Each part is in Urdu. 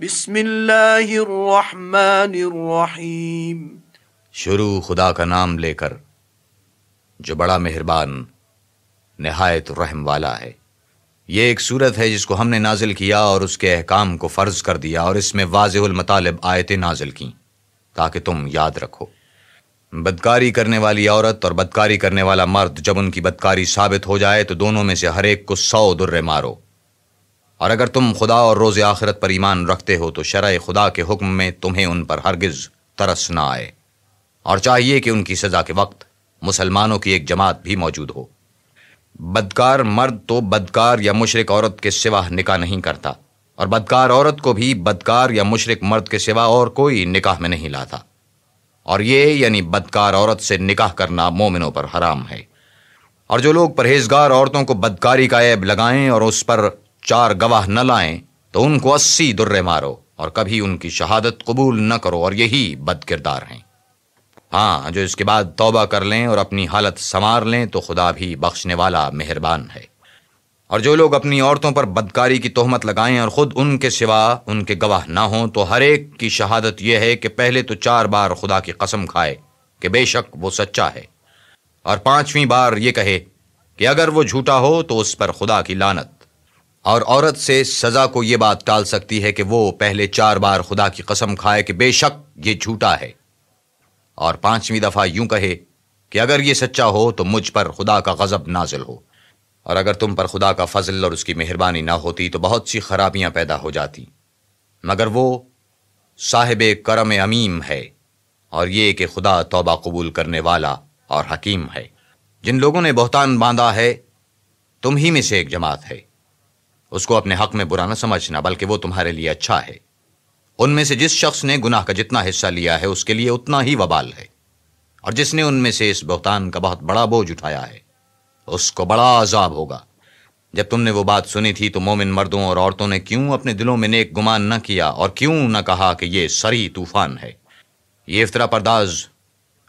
بسم اللہ الرحمن الرحیم۔ شروع خدا کا نام لے کر جو بڑا مہربان نہایت رحم والا ہے۔ یہ ایک سورت ہے جس کو ہم نے نازل کیا اور اس کے احکام کو فرض کر دیا، اور اس میں واضح المطالب آیتیں نازل کیں تاکہ تم یاد رکھو۔ بدکاری کرنے والی عورت اور بدکاری کرنے والا مرد جب ان کی بدکاری ثابت ہو جائے تو دونوں میں سے ہر ایک کو 100 درے مارو، اور اگر تم خدا اور روز آخرت پر ایمان رکھتے ہو تو شرع خدا کے حکم میں تمہیں ان پر ہرگز ترس نہ آئے، اور چاہیے کہ ان کی سزا کے وقت مسلمانوں کی ایک جماعت بھی موجود ہو۔ بدکار مرد تو بدکار یا مشرک عورت کے سوا نکاح نہیں کرتا، اور بدکار عورت کو بھی بدکار یا مشرک مرد کے سوا اور کوئی نکاح میں نہیں لاتا، اور یہ یعنی بدکار عورت سے نکاح کرنا مومنوں پر حرام ہے۔ اور جو لوگ پرہیزگار عورتوں کو بدکاری کا عیب لگائیں اور اس پر 4 گواہ نہ لائیں تو ان کو 80 درے مارو، اور کبھی ان کی شہادت قبول نہ کرو، اور یہی بد کردار ہیں۔ ہاں، جو اس کے بعد توبہ کر لیں اور اپنی حالت سنوار لیں تو خدا بھی بخشنے والا مہربان ہے۔ اور جو لوگ اپنی عورتوں پر بدکاری کی تہمت لگائیں اور خود ان کے سوا ان کے گواہ نہ ہوں تو ہر ایک کی شہادت یہ ہے کہ پہلے تو 4 بار خدا کی قسم کھائے کہ بے شک وہ سچا ہے، اور 5ویں بار یہ کہے کہ اگر وہ جھوٹا ہو تو اس پر خدا کی لعنت۔ اور عورت سے سزا کو یہ بات ٹال سکتی ہے کہ وہ پہلے 4 بار خدا کی قسم کھائے کہ بے شک یہ جھوٹا ہے، اور 5ویں دفعہ یوں کہے کہ اگر یہ سچا ہو تو مجھ پر خدا کا غضب نازل ہو۔ اور اگر تم پر خدا کا فضل اور اس کی مہربانی نہ ہوتی تو بہت سی خرابیاں پیدا ہو جاتی، مگر وہ صاحب کرم عمیم ہے، اور یہ کہ خدا توبہ قبول کرنے والا اور حکیم ہے۔ جن لوگوں نے بہتان باندھا ہے تم ہی میں سے ایک جماعت ہے، اس کو اپنے حق میں برا نہ سمجھنا، بلکہ وہ تمہارے لیے اچھا ہے۔ ان میں سے جس شخص نے گناہ کا جتنا حصہ لیا ہے اس کے لیے اتنا ہی وبال ہے، اور جس نے ان میں سے اس بہتان کا بہت بڑا بوجھ اٹھایا ہے اس کو بڑا عذاب ہوگا۔ جب تم نے وہ بات سنی تھی تو مومن مردوں اور عورتوں نے کیوں اپنے دلوں میں نیک گمان نہ کیا، اور کیوں نہ کہا کہ یہ سری طوفان ہے؟ یہ افطرا پرداز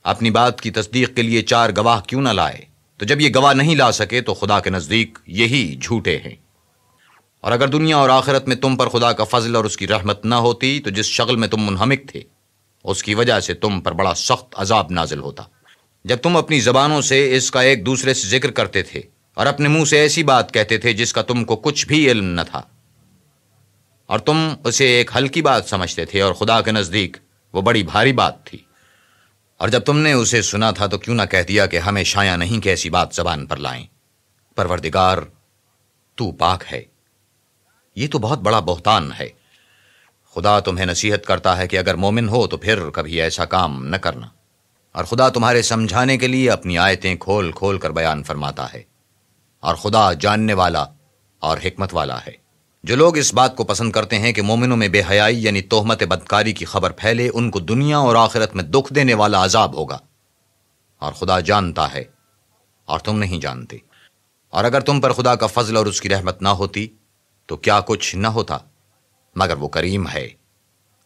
اپنی بات کی تصدیق کے لیے 4 گواہ کیوں نہ لائے؟ تو جب یہ گواہ نہیں لا سکے تو خدا کے نزدیک یہی جھوٹے ہیں۔ اور اگر دنیا اور آخرت میں تم پر خدا کا فضل اور اس کی رحمت نہ ہوتی تو جس شغل میں تم منہمک تھے اس کی وجہ سے تم پر بڑا سخت عذاب نازل ہوتا۔ جب تم اپنی زبانوں سے اس کا ایک دوسرے سے ذکر کرتے تھے اور اپنے منہ سے ایسی بات کہتے تھے جس کا تم کو کچھ بھی علم نہ تھا، اور تم اسے ایک ہلکی بات سمجھتے تھے اور خدا کے نزدیک وہ بڑی بھاری بات تھی، اور جب تم نے اسے سنا تھا تو کیوں نہ کہہ دیا کہ ہمیں شایع نہیں کہ ایسی بات زبان پر لائیں۔ پروردگار تو پاک ہے، یہ تو بہت بڑا بہتان ہے۔ خدا تمہیں نصیحت کرتا ہے کہ اگر مومن ہو تو پھر کبھی ایسا کام نہ کرنا، اور خدا تمہارے سمجھانے کے لیے اپنی آیتیں کھول کھول کر بیان فرماتا ہے، اور خدا جاننے والا اور حکمت والا ہے۔ جو لوگ اس بات کو پسند کرتے ہیں کہ مومنوں میں بے حیائی یعنی تہمت بدکاری کی خبر پھیلے، ان کو دنیا اور آخرت میں دکھ دینے والا عذاب ہوگا، اور خدا جانتا ہے اور تم نہیں جانتے۔ اور اگر تم پر خدا کا فضل اور اس کی رحمت نہ ہوتی تو کیا کچھ نہ ہوتا، مگر وہ کریم ہے،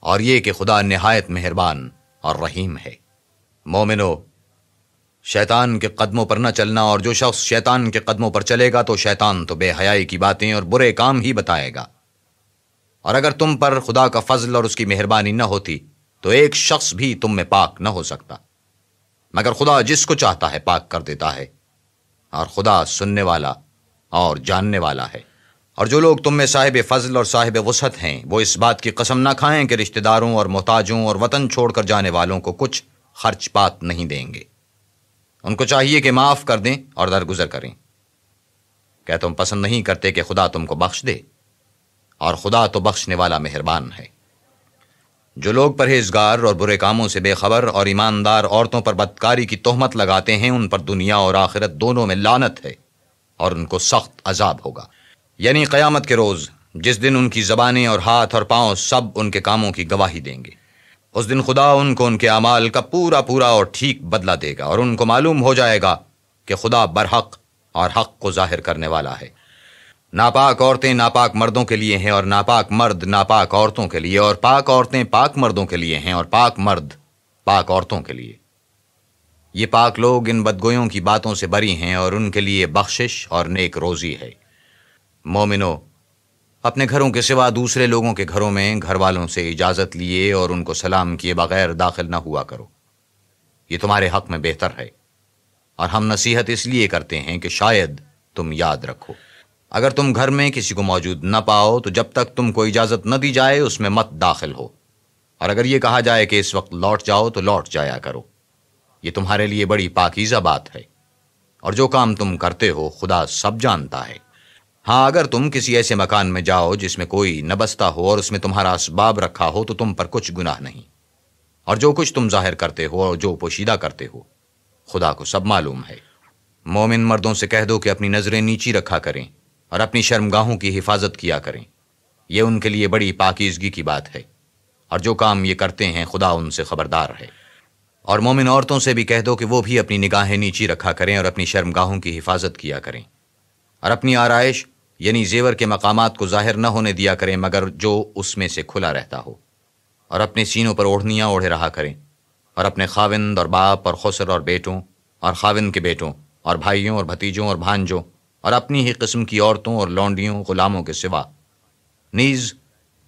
اور یہ کہ خدا نہایت مہربان اور رحیم ہے۔ مومنو، شیطان کے قدموں پر نہ چلنا، اور جو شخص شیطان کے قدموں پر چلے گا تو شیطان تو بے حیائی کی باتیں اور برے کام ہی بتائے گا۔ اور اگر تم پر خدا کا فضل اور اس کی مہربانی نہ ہوتی تو ایک شخص بھی تم میں پاک نہ ہو سکتا، مگر خدا جس کو چاہتا ہے پاک کر دیتا ہے، اور خدا سننے والا اور جاننے والا ہے۔ اور جو لوگ تم میں صاحب فضل اور صاحب وسعت ہیں وہ اس بات کی قسم نہ کھائیں کہ رشتہ داروں اور محتاجوں اور وطن چھوڑ کر جانے والوں کو کچھ خرچ پات نہیں دیں گے۔ ان کو چاہیے کہ معاف کر دیں اور درگزر کریں۔ کیا تم پسند نہیں کرتے کہ خدا تم کو بخش دے؟ اور خدا تو بخشنے والا مہربان ہے۔ جو لوگ پرہیزگار اور برے کاموں سے بے خبر اور ایماندار عورتوں پر بدکاری کی تہمت لگاتے ہیں ان پر دنیا اور آخرت دونوں میں لعنت ہے، اور ان کو سخت عذاب ہوگا، یعنی قیامت کے روز، جس دن ان کی زبانیں اور ہاتھ اور پاؤں سب ان کے کاموں کی گواہی دیں گے۔ اس دن خدا ان کو ان کے اعمال کا پورا پورا اور ٹھیک بدلہ دے گا، اور ان کو معلوم ہو جائے گا کہ خدا برحق اور حق کو ظاہر کرنے والا ہے۔ ناپاک عورتیں ناپاک مردوں کے لیے ہیں، اور ناپاک مرد ناپاک عورتوں کے لیے، اور پاک عورتیں پاک مردوں کے لیے ہیں، اور پاک مرد پاک عورتوں کے لیے۔ یہ پاک لوگ ان بدگویوں کی باتوں سے بری ہیں، اور ان کے لیے بخشش اور نیک روزی ہے۔ مومنو، اپنے گھروں کے سوا دوسرے لوگوں کے گھروں میں گھر والوں سے اجازت لیے اور ان کو سلام کیے بغیر داخل نہ ہوا کرو، یہ تمہارے حق میں بہتر ہے، اور ہم نصیحت اس لیے کرتے ہیں کہ شاید تم یاد رکھو۔ اگر تم گھر میں کسی کو موجود نہ پاؤ تو جب تک تم کو اجازت نہ دی جائے اس میں مت داخل ہو، اور اگر یہ کہا جائے کہ اس وقت لوٹ جاؤ تو لوٹ جایا کرو، یہ تمہارے لیے بڑی پاکیزہ بات ہے، اور جو کام تم کرتے ہو خدا سب جانتا ہے۔ ہاں، اگر تم کسی ایسے مکان میں جاؤ جس میں کوئی نہ بستا ہو اور اس میں تمہارا اسباب رکھا ہو تو تم پر کچھ گناہ نہیں، اور جو کچھ تم ظاہر کرتے ہو اور جو پوشیدہ کرتے ہو خدا کو سب معلوم ہے۔ مومن مردوں سے کہہ دو کہ اپنی نظریں نیچی رکھا کریں اور اپنی شرمگاہوں کی حفاظت کیا کریں، یہ ان کے لیے بڑی پاکیزگی کی بات ہے، اور جو کام یہ کرتے ہیں خدا ان سے خبردار ہے۔ اور مومن عورتوں سے بھی کہہ دو کہ وہ بھی اپنی نگاہیں نیچی رکھا کریں اور اپنی شرمگاہوں کی حفاظت کیا کریں، اور اپنی آرائش یعنی زیور کے مقامات کو ظاہر نہ ہونے دیا کریں مگر جو اس میں سے کھلا رہتا ہو، اور اپنے سینوں پر اوڑھنیاں اوڑھے رہا کریں، اور اپنے خاوند اور باپ اور خسر اور بیٹوں اور خاوند کے بیٹوں اور بھائیوں اور بھتیجوں اور بھانجوں اور اپنی ہی قسم کی عورتوں اور لونڈیوں غلاموں کے سوا، نیز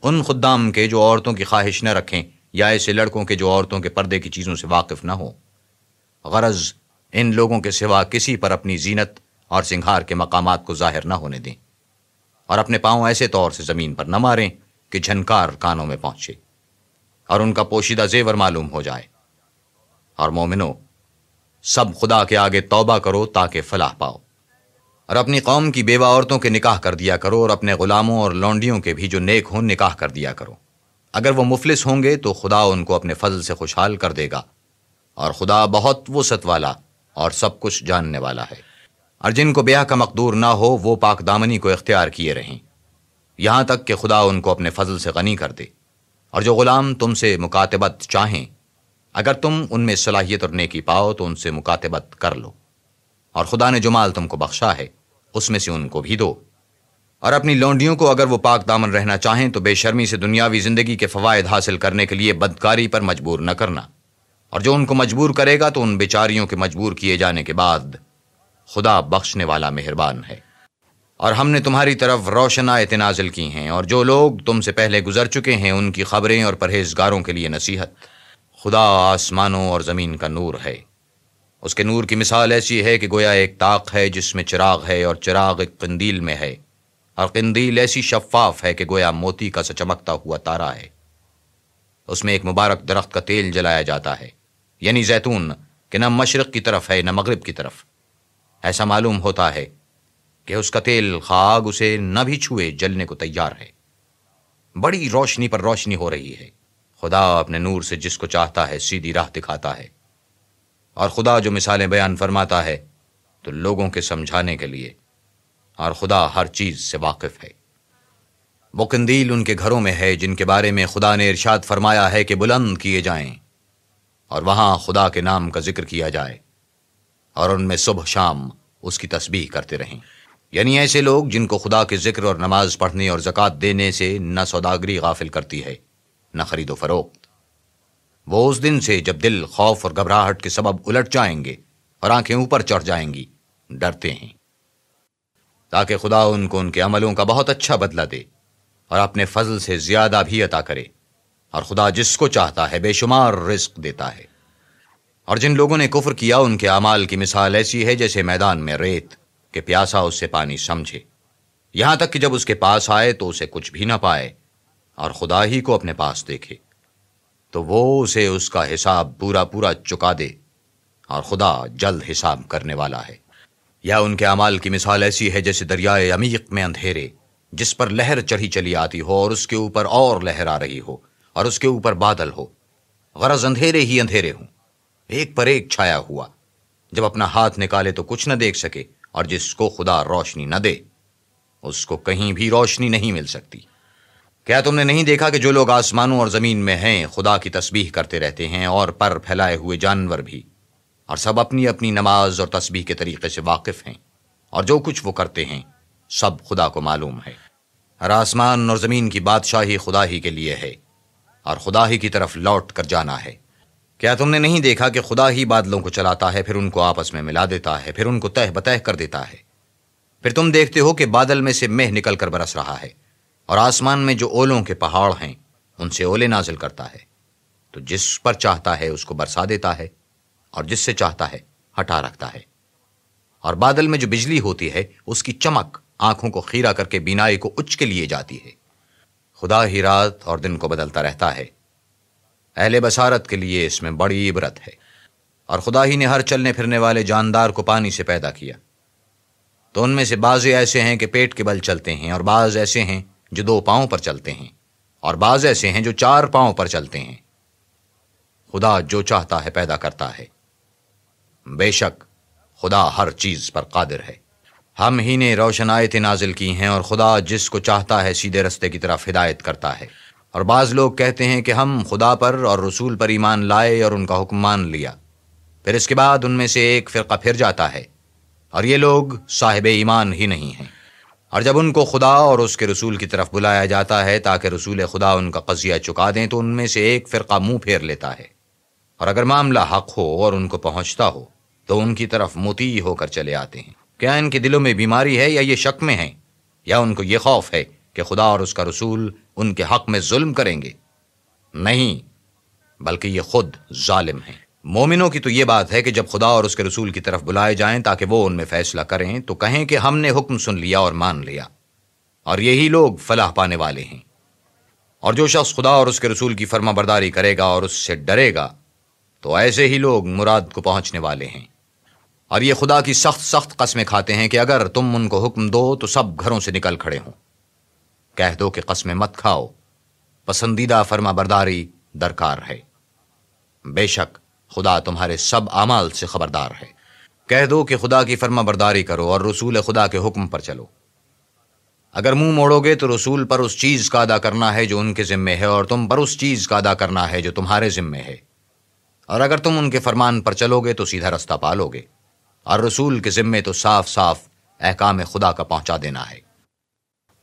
ان خدام کے جو عورتوں کی خواہش نہ رکھیں یا ایسے لڑکوں کے جو عورتوں کے پردے کی چیزوں سے واقف نہ ہوں۔ غرض ان لوگوں کے سوا کسی پر اپنی زینت اور سنگھار کے مقامات کو ظاہر نہ ہونے دیں، اور اپنے پاؤں ایسے طور سے زمین پر نہ ماریں کہ جھنکار کانوں میں پہنچے اور ان کا پوشیدہ زیور معلوم ہو جائے۔ اور مومنو، سب خدا کے آگے توبہ کرو تاکہ فلاح پاؤ، اور اپنی قوم کی بیوہ عورتوں کے نکاح کر دیا کرو، اور اپنے غلاموں اور لونڈیوں کے بھی جو نیک ہوں نکاح کر دیا کرو۔ اگر وہ مفلس ہوں گے تو خدا ان کو اپنے فضل سے خوشحال کر دے گا، اور خدا بہت وسعت والا اور سب کچھ جاننے والا ہے۔ اور جن کو بیاہ کا مقدور نہ ہو وہ پاک دامنی کو اختیار کیے رہیں یہاں تک کہ خدا ان کو اپنے فضل سے غنی کر دے۔ اور جو غلام تم سے مکاتبت چاہیں، اگر تم ان میں صلاحیت اور نیکی پاؤ تو ان سے مکاتبت کر لو، اور خدا نے جو مال تم کو بخشا ہے اس میں سے ان کو بھی دو۔ اور اپنی لونڈیوں کو اگر وہ پاک دامن رہنا چاہیں تو بے شرمی سے دنیاوی زندگی کے فوائد حاصل کرنے کے لیے بدکاری پر مجبور نہ کرنا، اور جو ان کو مجبور کرے گا تو ان بیچاریوں کے مجبور کیے جانے کے بعد خدا بخشنے والا مہربان ہے۔ اور ہم نے تمہاری طرف روشن آیتیں نازل کی ہیں، اور جو لوگ تم سے پہلے گزر چکے ہیں ان کی خبریں اور پرہیزگاروں کے لیے نصیحت۔ خدا آسمانوں اور زمین کا نور ہے، اس کے نور کی مثال ایسی ہے کہ گویا ایک طاق ہے جس میں چراغ ہے، اور چراغ ایک قندیل میں ہے، اور قندیل ایسی شفاف ہے کہ گویا موتی کا سا چمکتا ہوا تارا ہے۔ اس میں ایک مبارک درخت کا تیل جلایا جاتا ہے، یعنی زیتون، کہ نہ مشرق کی طرف ہے نہ مغرب کی طرف۔ ایسا معلوم ہوتا ہے کہ اس کا تیل خاگ اسے نہ بھی چھوئے جلنے کو تیار ہے۔ بڑی روشنی پر روشنی ہو رہی ہے۔ خدا اپنے نور سے جس کو چاہتا ہے سیدھی راہ دکھاتا ہے، اور خدا جو مثالیں بیان فرماتا ہے تو لوگوں کے سمجھانے کے لیے، اور خدا ہر چیز سے واقف ہے۔ وہ قندیل ان کے گھروں میں ہے جن کے بارے میں خدا نے ارشاد فرمایا ہے کہ بلند کیے جائیں اور وہاں خدا کے نام کا ذکر کیا جائے، اور ان میں صبح شام اس کی تسبیح کرتے رہیں۔ یعنی ایسے لوگ جن کو خدا کے ذکر اور نماز پڑھنے اور زکوٰۃ دینے سے نہ سوداگری غافل کرتی ہے نہ خرید و فروخت۔ وہ اس دن سے جب دل خوف اور گھبراہٹ کے سبب الٹ جائیں گے اور آنکھیں اوپر چڑھ جائیں گی ڈرتے ہیں، تاکہ خدا ان کو ان کے عملوں کا بہت اچھا بدلہ دے اور اپنے فضل سے زیادہ بھی عطا کرے، اور خدا جس کو چاہتا ہے بے شمار رزق دیتا ہے۔ اور جن لوگوں نے کفر کیا ان کے اعمال کی مثال ایسی ہے جیسے میدان میں ریت کہ پیاسا اس سے پانی سمجھے، یہاں تک کہ جب اس کے پاس آئے تو اسے کچھ بھی نہ پائے، اور خدا ہی کو اپنے پاس دیکھے تو وہ اسے اس کا حساب پورا پورا چکا دے، اور خدا جلد حساب کرنے والا ہے۔ یا ان کے اعمال کی مثال ایسی ہے جیسے دریائے عمیق میں اندھیرے جس پر لہر چڑھی چلی آتی ہو اور اس کے اوپر اور لہر آ رہی ہو اور اس کے اوپر بادل ہو، غرض اندھیرے ہی اندھیرے ہوں، ایک پر ایک چھایا ہوا، جب اپنا ہاتھ نکالے تو کچھ نہ دیکھ سکے، اور جس کو خدا روشنی نہ دے اس کو کہیں بھی روشنی نہیں مل سکتی۔ کیا تم نے نہیں دیکھا کہ جو لوگ آسمانوں اور زمین میں ہیں خدا کی تسبیح کرتے رہتے ہیں، اور پر پھیلائے ہوئے جانور بھی، اور سب اپنی اپنی نماز اور تسبیح کے طریقے سے واقف ہیں، اور جو کچھ وہ کرتے ہیں سب خدا کو معلوم ہے۔ اور آسمان اور زمین کی بادشاہی خدا ہی کے لیے ہے، اور خدا ہی کی طرف لوٹ کر جانا ہے۔ کیا تم نے نہیں دیکھا کہ خدا ہی بادلوں کو چلاتا ہے، پھر ان کو آپس میں ملا دیتا ہے، پھر ان کو تہ بتہ کر دیتا ہے، پھر تم دیکھتے ہو کہ بادل میں سے مہ نکل کر برس رہا ہے، اور آسمان میں جو اولوں کے پہاڑ ہیں ان سے اولے نازل کرتا ہے، تو جس پر چاہتا ہے اس کو برسا دیتا ہے اور جس سے چاہتا ہے ہٹا رکھتا ہے۔ اور بادل میں جو بجلی ہوتی ہے اس کی چمک آنکھوں کو خیرہ کر کے بینائی کو اچ کے لیے جاتی ہے۔ خدا ہی رات اور دن کو بدلتا رہتا ہے، اہل بصارت کے لیے اس میں بڑی عبرت ہے۔ اور خدا ہی نے ہر چلنے پھرنے والے جاندار کو پانی سے پیدا کیا، تو ان میں سے بعض ایسے ہیں کہ پیٹ کے بل چلتے ہیں، اور بعض ایسے ہیں جو 2 پاؤں پر چلتے ہیں، اور بعض ایسے ہیں جو 4 پاؤں پر چلتے ہیں۔ خدا جو چاہتا ہے پیدا کرتا ہے، بے شک خدا ہر چیز پر قادر ہے۔ ہم ہی نے روشن آیتیں نازل کی ہیں، اور خدا جس کو چاہتا ہے سیدھے رستے کی طرف ہدایت کرتا ہے۔ اور بعض لوگ کہتے ہیں کہ ہم خدا پر اور رسول پر ایمان لائے اور ان کا حکم مان لیا، پھر اس کے بعد ان میں سے ایک فرقہ پھر جاتا ہے، اور یہ لوگ صاحب ایمان ہی نہیں ہیں۔ اور جب ان کو خدا اور اس کے رسول کی طرف بلایا جاتا ہے تاکہ رسول خدا ان کا قضیہ چکا دیں، تو ان میں سے ایک فرقہ منہ پھیر لیتا ہے، اور اگر معاملہ حق ہو اور ان کو پہنچتا ہو تو ان کی طرف مطیع ہو کر چلے آتے ہیں۔ کیا ان کے دلوں میں بیماری ہے یا یہ شک میں ہیں، یا ان کو یہ خوف ہے کہ خدا اور اس کا رسول ان کے حق میں ظلم کریں گے؟ نہیں، بلکہ یہ خود ظالم ہیں۔ مومنوں کی تو یہ بات ہے کہ جب خدا اور اس کے رسول کی طرف بلائے جائیں تاکہ وہ ان میں فیصلہ کریں، تو کہیں کہ ہم نے حکم سن لیا اور مان لیا، اور یہی لوگ فلاح پانے والے ہیں۔ اور جو شخص خدا اور اس کے رسول کی فرما برداری کرے گا اور اس سے ڈرے گا، تو ایسے ہی لوگ مراد کو پہنچنے والے ہیں۔ اور یہ خدا کی سخت قسمیں کھاتے ہیں کہ اگر تم ان کو حکم دو تو سب گھروں سے نکل کھڑے ہوں۔ کہہ دو کہ قسمیں مت کھاؤ، پسندیدہ فرما برداری درکار ہے، بے شک خدا تمہارے سب اعمال سے خبردار ہے۔ کہہ دو کہ خدا کی فرما برداری کرو اور رسول خدا کے حکم پر چلو۔ اگر منہ موڑو گے تو رسول پر اس چیز کا ادا کرنا ہے جو ان کے ذمے ہے، اور تم پر اس چیز کا ادا کرنا ہے جو تمہارے ذمے ہے۔ اور اگر تم ان کے فرمان پر چلو گے تو سیدھا رستہ پالو گے، اور رسول کے ذمے تو صاف صاف احکام خدا کا پہنچا دینا ہے۔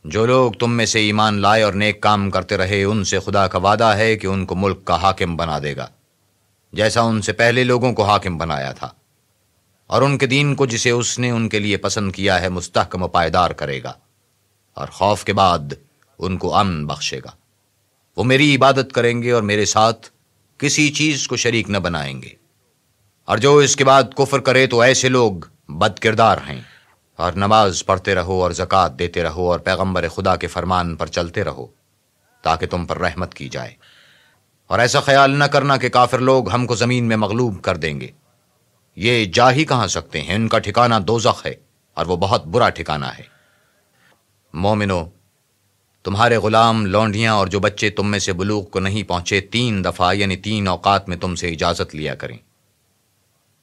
جو لوگ تم میں سے ایمان لائے اور نیک کام کرتے رہے، ان سے خدا کا وعدہ ہے کہ ان کو ملک کا حاکم بنا دے گا، جیسا ان سے پہلے لوگوں کو حاکم بنایا تھا، اور ان کے دین کو جسے اس نے ان کے لیے پسند کیا ہے مستحکم و پائیدار کرے گا، اور خوف کے بعد ان کو امن بخشے گا۔ وہ میری عبادت کریں گے اور میرے ساتھ کسی چیز کو شریک نہ بنائیں گے۔ اور جو اس کے بعد کفر کرے تو ایسے لوگ بد کردار ہیں۔ اور نماز پڑھتے رہو اور زکوٰۃ دیتے رہو اور پیغمبر خدا کے فرمان پر چلتے رہو تاکہ تم پر رحمت کی جائے۔ اور ایسا خیال نہ کرنا کہ کافر لوگ ہم کو زمین میں مغلوب کر دیں گے، یہ جا ہی کہاں سکتے ہیں، ان کا ٹھکانہ دوزخ ہے اور وہ بہت برا ٹھکانہ ہے۔ مومنو، تمہارے غلام، لونڈیاں اور جو بچے تم میں سے بلوغ کو نہیں پہنچے 3 دفعہ یعنی 3 اوقات میں تم سے اجازت لیا کریں۔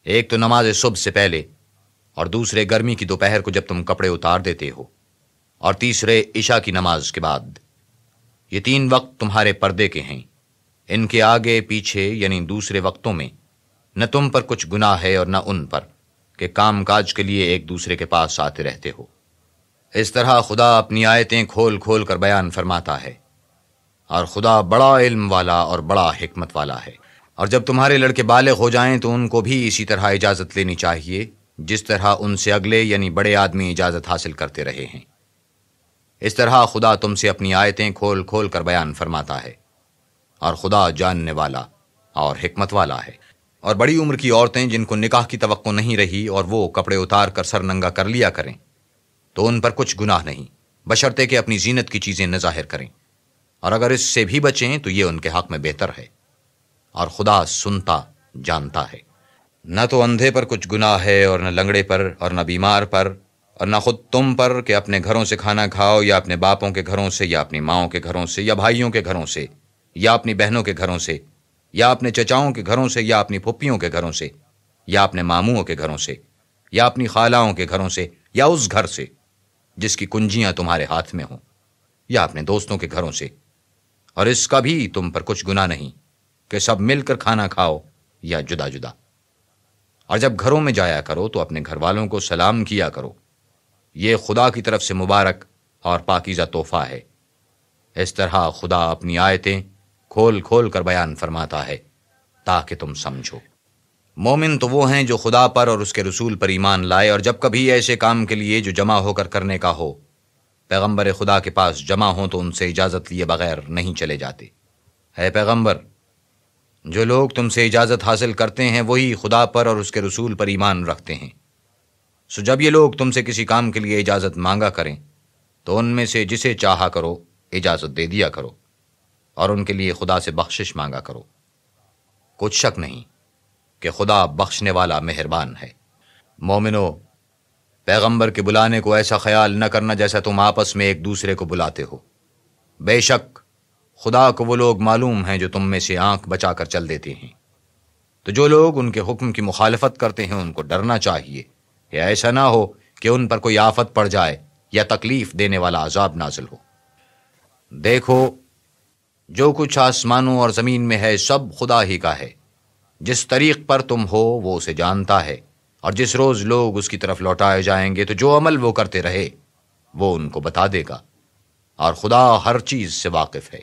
ایک تو نماز صبح سے پہلے، اور دوسرے گرمی کی دوپہر کو جب تم کپڑے اتار دیتے ہو، اور تیسرے عشاء کی نماز کے بعد۔ یہ 3 وقت تمہارے پردے کے ہیں، ان کے آگے پیچھے یعنی دوسرے وقتوں میں نہ تم پر کچھ گناہ ہے اور نہ ان پر کہ کام کاج کے لیے ایک دوسرے کے پاس آتے رہتے ہو۔ اس طرح خدا اپنی آیتیں کھول کھول کر بیان فرماتا ہے، اور خدا بڑا علم والا اور بڑا حکمت والا ہے۔ اور جب تمہارے لڑکے بالغ ہو جائیں تو ان کو بھی اسی طرح اجازت لینی چاہیے جس طرح ان سے اگلے یعنی بڑے آدمی اجازت حاصل کرتے رہے ہیں۔ اس طرح خدا تم سے اپنی آیتیں کھول کھول کر بیان فرماتا ہے، اور خدا جاننے والا اور حکمت والا ہے۔ اور بڑی عمر کی عورتیں جن کو نکاح کی توقع نہیں رہی اور وہ کپڑے اتار کر سر ننگا کر لیا کریں، تو ان پر کچھ گناہ نہیں، بشرطے کہ اپنی زینت کی چیزیں نہ ظاہر کریں، اور اگر اس سے بھی بچیں تو یہ ان کے حق میں بہتر ہے، اور خدا سنتا جانتا ہے۔ نہ تو اندھے پر کچھ گناہ ہے اور نہ لنگڑے پر اور نہ بیمار پر اور نہ خود تم پر کہ اپنے گھروں سے کھانا کھاؤ یا اپنے باپوں کے گھروں سے یا اپنی ماؤں کے گھروں سے یا بھائیوں کے گھروں سے یا اپنی بہنوں کے گھروں سے یا اپنے چچاؤں کے گھروں سے یا اپنی پھپھیوں کے گھروں سے یا اپنے ماموؤں کے گھروں سے یا اپنی خالاؤں کے گھروں سے یا اس گھر سے جس کی کنجیاں تمہارے ہاتھ میں ہوں یا اپنے دوستوں کے گھروں سے، اور اس کا بھی تم پر کچھ گناہ نہیں کہ سب مل کر کھانا کھاؤ یا جدا جدا۔ اور جب گھروں میں جایا کرو تو اپنے گھر والوں کو سلام کیا کرو، یہ خدا کی طرف سے مبارک اور پاکیزہ تحفہ ہے۔ اس طرح خدا اپنی آیتیں کھول کھول کر بیان فرماتا ہے تاکہ تم سمجھو۔ مومن تو وہ ہیں جو خدا پر اور اس کے رسول پر ایمان لائے، اور جب کبھی ایسے کام کے لیے جو جمع ہو کر کرنے کا ہو پیغمبر خدا کے پاس جمع ہوں تو ان سے اجازت لیے بغیر نہیں چلے جاتے۔ اے پیغمبر، جو لوگ تم سے اجازت حاصل کرتے ہیں وہی خدا پر اور اس کے رسول پر ایمان رکھتے ہیں۔ سو جب یہ لوگ تم سے کسی کام کے لیے اجازت مانگا کریں تو ان میں سے جسے چاہا کرو اجازت دے دیا کرو، اور ان کے لیے خدا سے بخشش مانگا کرو۔ کچھ شک نہیں کہ خدا بخشنے والا مہربان ہے۔ مومنو، پیغمبر کے بلانے کو ایسا خیال نہ کرنا جیسا تم آپس میں ایک دوسرے کو بلاتے ہو۔ بے شک خدا کو وہ لوگ معلوم ہیں جو تم میں سے آنکھ بچا کر چل دیتے ہیں۔ تو جو لوگ ان کے حکم کی مخالفت کرتے ہیں ان کو ڈرنا چاہیے کہ ایسا نہ ہو کہ ان پر کوئی آفت پڑ جائے یا تکلیف دینے والا عذاب نازل ہو۔ دیکھو، جو کچھ آسمانوں اور زمین میں ہے سب خدا ہی کا ہے۔ جس طریق پر تم ہو وہ اسے جانتا ہے، اور جس روز لوگ اس کی طرف لوٹائے جائیں گے تو جو عمل وہ کرتے رہے وہ ان کو بتا دے گا، اور خدا ہر چیز سے واقف ہے۔